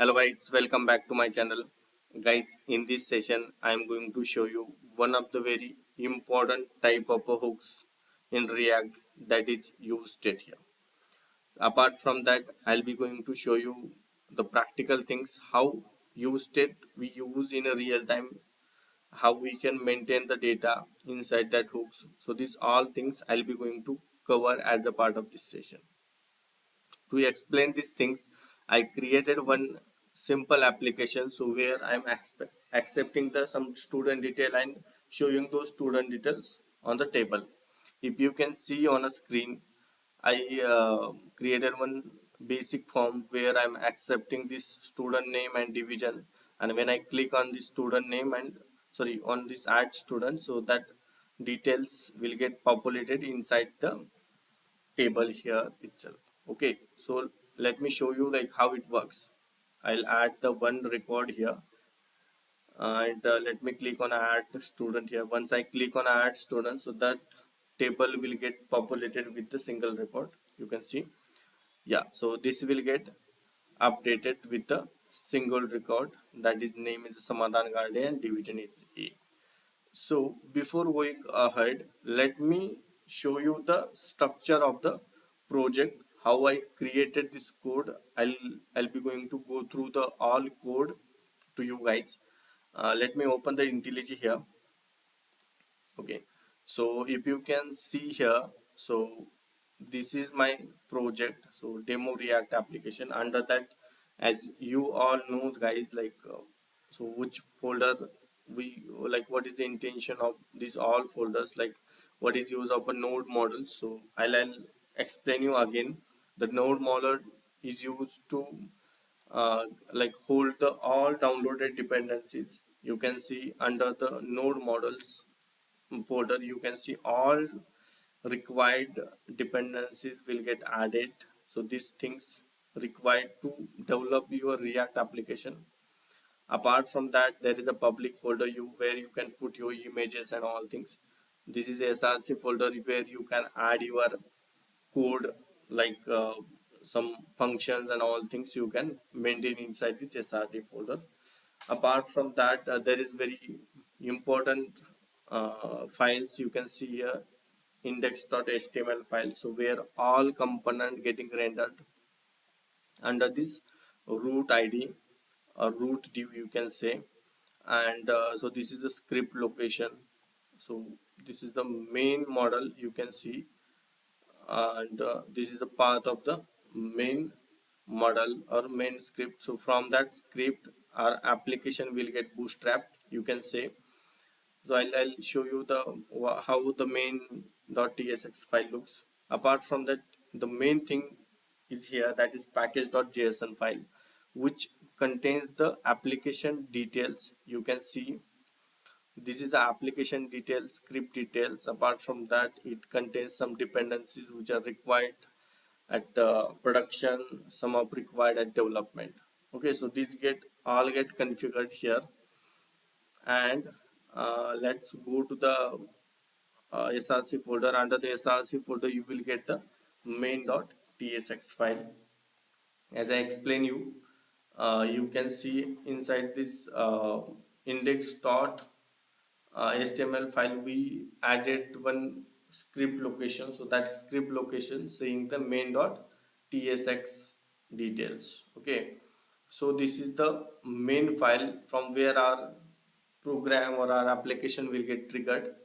Hello guys, welcome back to my channel. Guys, in this session I am going to show you one of the very important type of hooks in React, that is useState here. Apart from that, I'll be going to show you the practical things, how useState we use in a real time, how we can maintain the data inside that hooks. So these all things I'll be going to cover as a part of this session. To explain these things, I created one simple application, so where I'm accepting the some student detail and showing those student details on the table. If you can see on a screen, I created one basic form where I'm accepting this student name and division, and when I click on this student name and sorry on this add student, so that details will get populated inside the table here itself. Okay, so let me show you like how it works. I'll add the one record here, and let me click on add student here. Once I click on add student, so that table will get populated with the single record. You can see, yeah, so this will get updated with the single record, that is name is Samadhan Garde and division is A. So before going ahead, let me show you the structure of the project, how I created this code. I'll be going to go through the all code to you guys. Let me open the IntelliJ here. Okay, so if you can see here, so this is my project, so demo React application. Under that, as you all know guys, like so which folder we like, what is the intention of these all folders, like what is use of a node model. So I'll explain you again. The node model is used to like hold the all downloaded dependencies. You can see under the node models folder, you can see all required dependencies will get added. So these things required to develop your React application. Apart from that, there is a public folder where you can put your images and all things. This is a SRC folder where you can add your code, like some functions and all things you can maintain inside this SRT folder. Apart from that, there is very important files you can see here, index.html file, so where all component getting rendered under this root id or root div, you can say. And so this is the script location. So this is the main model, you can see. And this is the path of the main model or main script. So from that script our application will get bootstrapped, you can say. So I'll show you the how the main .tsx file looks. Apart from that, the main thing is here, that is package.json file, which contains the application details. You can see this is the application details, script details. Apart from that, it contains some dependencies which are required at production, some are required at development. Okay, so these get all get configured here. And let's go to the src folder. Under the src folder you will get the main.tsx file. As I explain you, you can see inside this index.html file we added one script location. So that script location saying the main.tsx details. Okay, so this is the main file from where our program or our application will get triggered.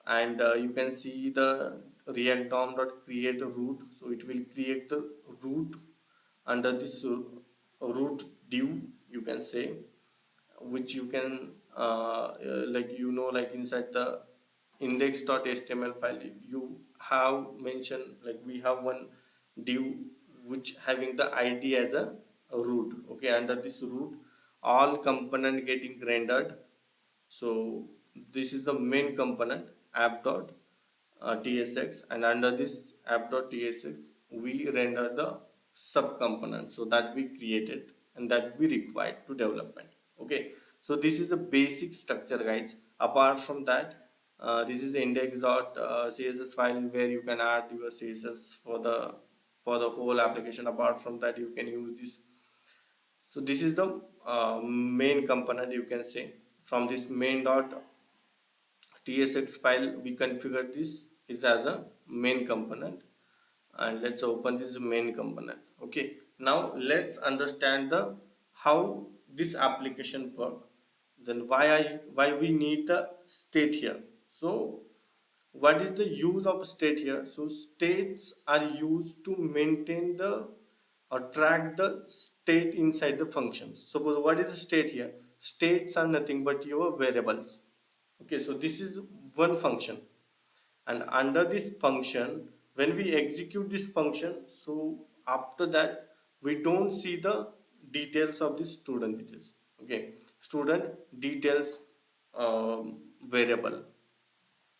And you can see the react dom dot create a root, so it will create the root under this root div, you can say, which you can like like inside the index.html file you have mentioned, like we have one div which having the id as a root. Okay, under this root all component getting rendered. So this is the main component app.tsx, and under this app.tsx we render the sub component, so that we created and that we required to development. Okay, so this is the basic structure guys. Apart from that, this is the index.css file where you can add your css for the whole application. Apart from that, you can use this So this is the main component, you can say. From this main dot tsx file we configure this is as a main component, and let's open this main component. Okay, now let's understand the how this application work. Then why we need the state here. So what is the use of state here? So states are used to maintain the or track the state inside the functions. Suppose what is the state here? States are nothing but your variables. Okay, so this is one function, and under this function when we execute this function, so after that we don't see the details of the student details. Okay, student details variable,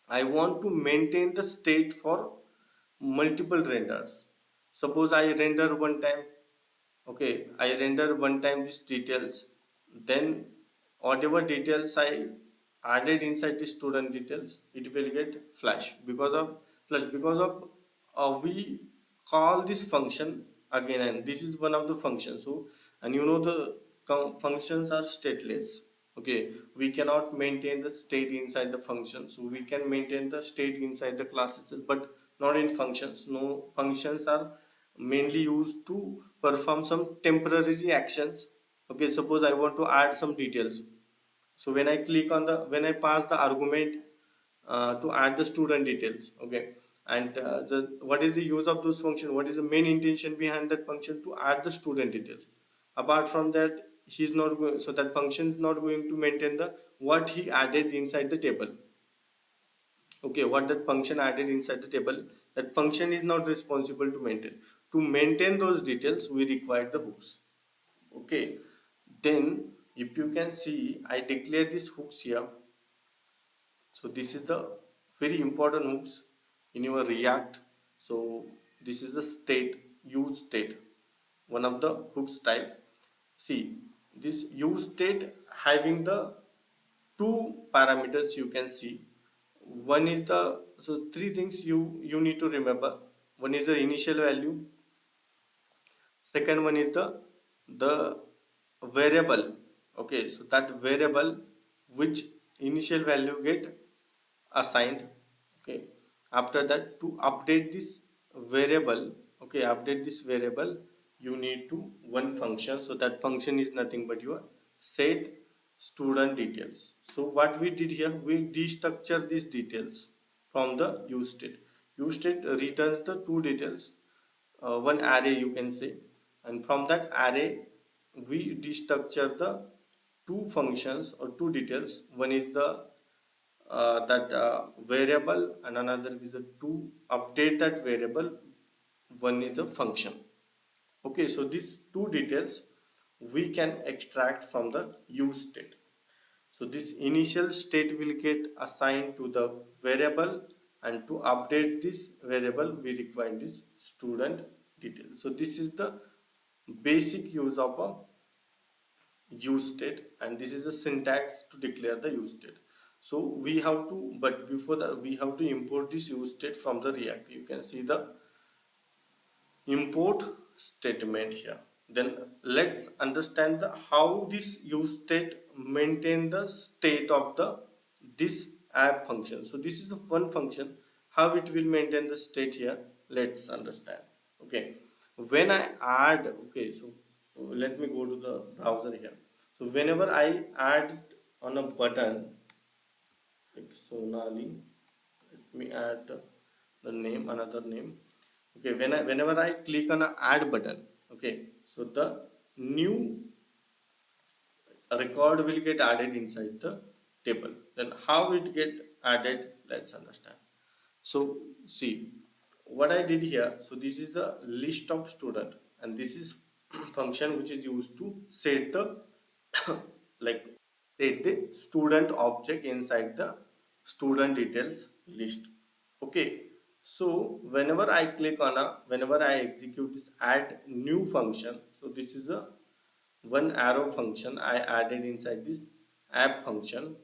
I want to maintain the state for multiple renders. Suppose I render one time, okay, I render one time these details, then whatever details I added inside the student details, it will get flash because of we call this function again, and this is one of the functions. So, and you know the functions are stateless. Okay, we cannot maintain the state inside the function. So we can maintain the state inside the classes, but not in functions. No, functions are mainly used to perform some temporary actions. Okay, suppose I want to add some details. So when I click on the, when I pass the argument to add the student details. Okay, and the what is the use of those function, what is the main intention behind that function? To add the student details. Apart from that, he's not going, so that function is not going to maintain the what he added inside the table. Okay, what that function added inside the table, that function is not responsible to maintain. To maintain those details we require the hooks. Okay, then if you can see I declare these hooks here. So this is the very important hooks in your React. So this is the state, use state, one of the hooks type. See, this use state having the two parameters, you can see. One is the, so three things you need to remember. One is the initial value, second one is the variable. Okay, so that variable which initial value get assigned. Okay, after that to update this variable, okay, update this variable, you need to one function. So that function is nothing but your set student details. So what we did here, we destructure these details from the use state. Use state returns the two details, one array, you can say, and from that array we destructure the two functions or two details. One is the that variable, and another is the to update that variable, one is the function. Okay, so these two details we can extract from the use state. So this initial state will get assigned to the variable, and to update this variable we require this student detail. So this is the basic use of a use state, and this is the syntax to declare the use state. So we have to, but before that we have to import this use state from the React. You can see the import statement here. Then let's understand the how this use state maintain the state of the this app function. So this is a one function, how it will maintain the state here, let's understand. Okay, when I add, okay, so let me go to the browser here. So whenever I add on a button like Sonali, let me add the name, another name. Okay, whenever I click on a add button, okay, so the new record will get added inside the table. Then how it get added, let's understand. So see what I did here. So this is the list of student, and this is function which is used to set the like set the student object inside the student details list. Okay, so whenever I click on a, whenever I execute this add new function, so this is a one arrow function I added inside this app function.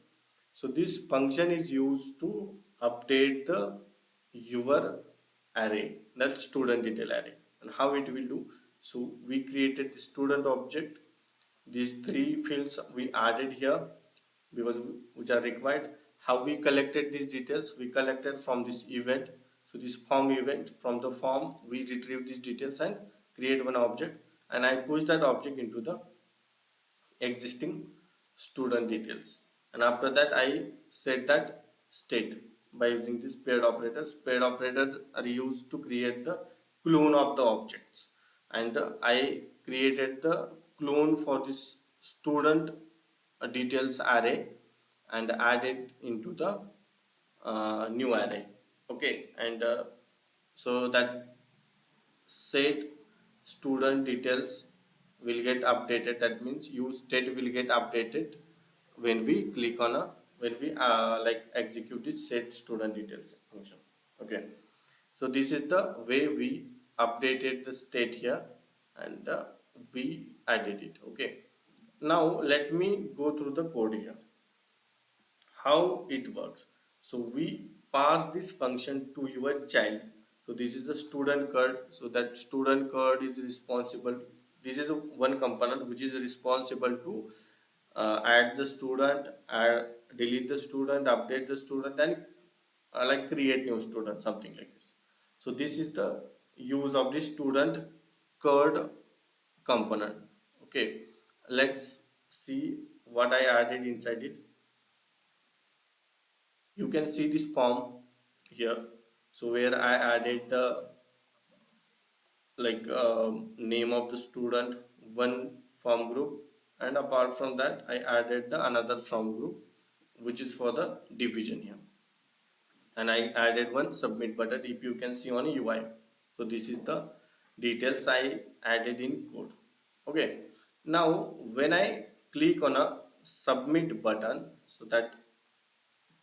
So this function is used to update the your array, that student detail array. And how it will do? So we created the student object, These three fields we added here because which are required. How we collected these details? We collected from this event. So this form event, from the form we retrieve these details and create one object, and I push that object into the existing student details, and after that I set that state by using this paired operators. Paired operators are used to create the clone of the objects, and I created the clone for this student details array and added into the new array. Okay, and so that set student details will get updated. That means use state will get updated when we click on a when we like execute this set student details function. Okay, so this is the way we updated the state here, and we added it. Okay, now let me go through the code here, how it works. So we pass this function to your child. So this is the student card. So that student card is responsible, this is one component which is responsible to add the student, delete the student, update the student, and like create new student, something like this. So this is the use of the student card component. Okay, let's see what I added inside it. You can see this form here. So where I added the like name of the student, one form group, and apart from that I added the another form group which is for the division here, and I added one submit button if you can see on UI. So this is the details I added in code. Okay, now when I click on a submit button, so that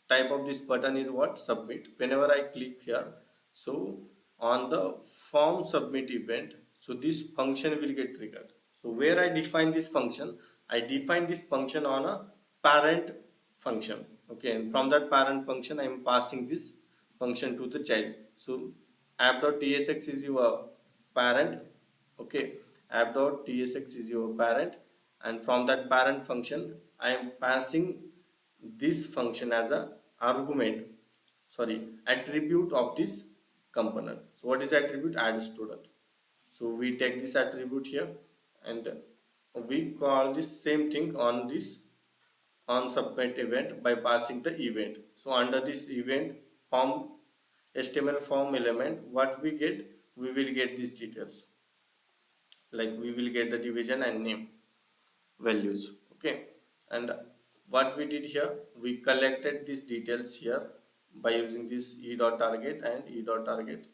type of this button is what? Submit. Whenever I click here, so on the form submit event, so this function will get triggered. So where I define this function, I define this function on a parent function. Okay, and from that parent function I am passing this function to the child. So app.tsx is your parent. Okay, app.tsx is your parent, and from that parent function I am passing this function as a argument, sorry, attribute of this component. So what is attribute? Add student. So we take this attribute here, and we call this same thing on this on submit event by passing the event. So under this event form, HTML form element, what we get? We will get these details, like we will get the division and name values. Okay, and what we did here, we collected these details here by using this e dot target and e dot target,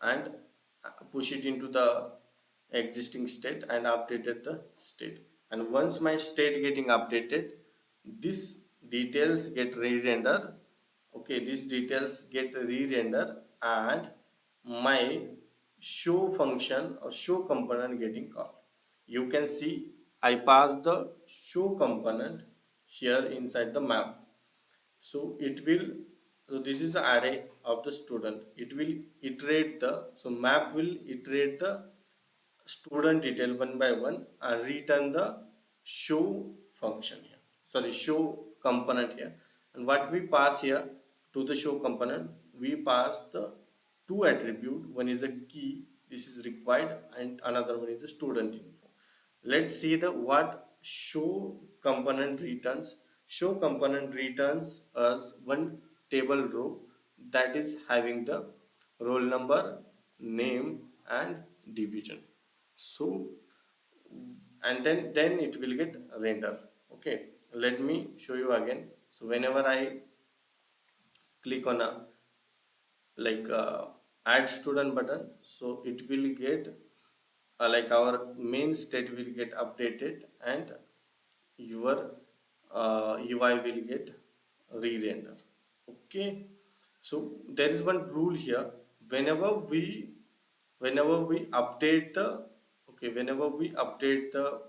and push it into the existing state and updated the state. And once my state getting updated, these details get re-render. Okay, these details get re-render, and my show function or show component getting called. You can see I pass the show component here inside the map. So it will, so this is the array of the student. It will iterate the, so map will iterate the student detail one by one and return the show function here, sorry, show component here. And what we pass here to the show component, we pass the two attribute. One is a key, this is required, and another one is the student info. Let's see the what show component returns. Show component returns as one table row that is having the roll number, name, and division. So and then it will get render. Okay, let me show you again. So whenever I click on a like add student button, so it will get like our main state will get updated, and your UI will get re-render. Okay, so there is one rule here. whenever we whenever we update the, okay, whenever we update the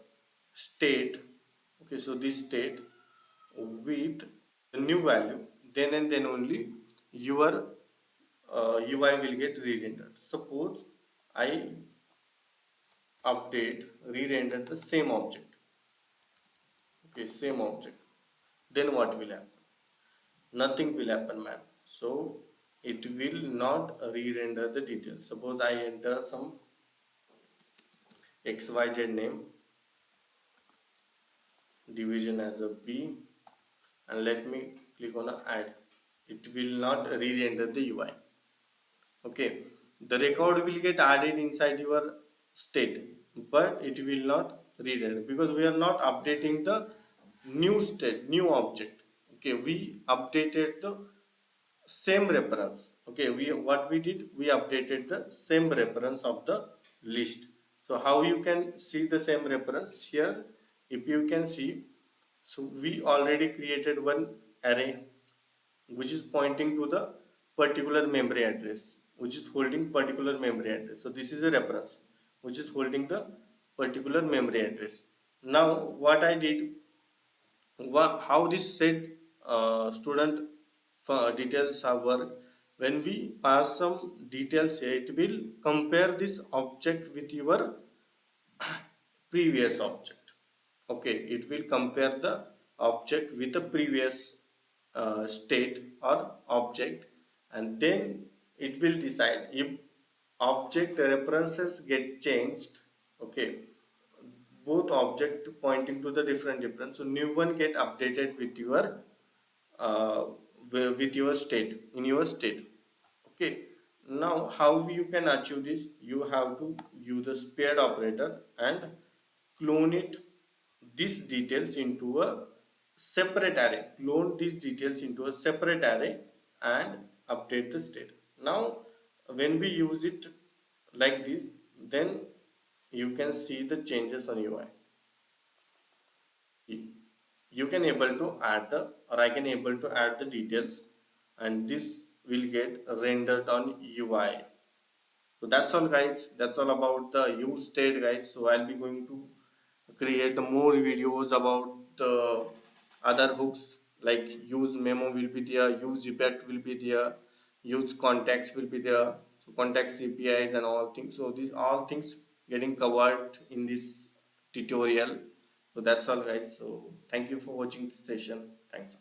state, okay, so this state with the new value, then and then only your UI will get re-rendered. Suppose I update re-render the same object. same object, then what will happen? Nothing will happen, man. So it will not re-render the details. Suppose I enter some xyz name, division as a b, and let me click on a add. It will not re-render the UI. Okay, the record will get added inside your state, but it will not re-render because we are not updating the new state, new object. Okay, we updated the same reference. Okay, we what we did, we updated the same reference of the list. So how you can see the same reference here? If you can see, so we already created one array which is pointing to the particular memory address, which is holding particular memory address. So this is a reference which is holding the particular memory address. Now what I did, how this set student details are work, when we pass some details here, it will compare this object with your previous object. Okay, it will compare the object with the previous state or object, and then it will decide if object references get changed. Okay, both object pointing to the different, so new one get updated with your uh, with your state, in your state. Okay, now how you can achieve this? You have to use the paired operator and clone it, these details into a separate array, clone these details into a separate array and update the state. Now when we use it like this, then you can see the changes on UI. You can able to add the, or I can able to add the details, and this will get rendered on UI. So that's all guys, that's all about the use state guys. So I'll be going to create the more videos about the other hooks, like use memo will be there, use effect will be there, use context will be there, so context APIs and all things. So these all things getting covered in this tutorial. So that's all guys, so thank you for watching this session. Thanks.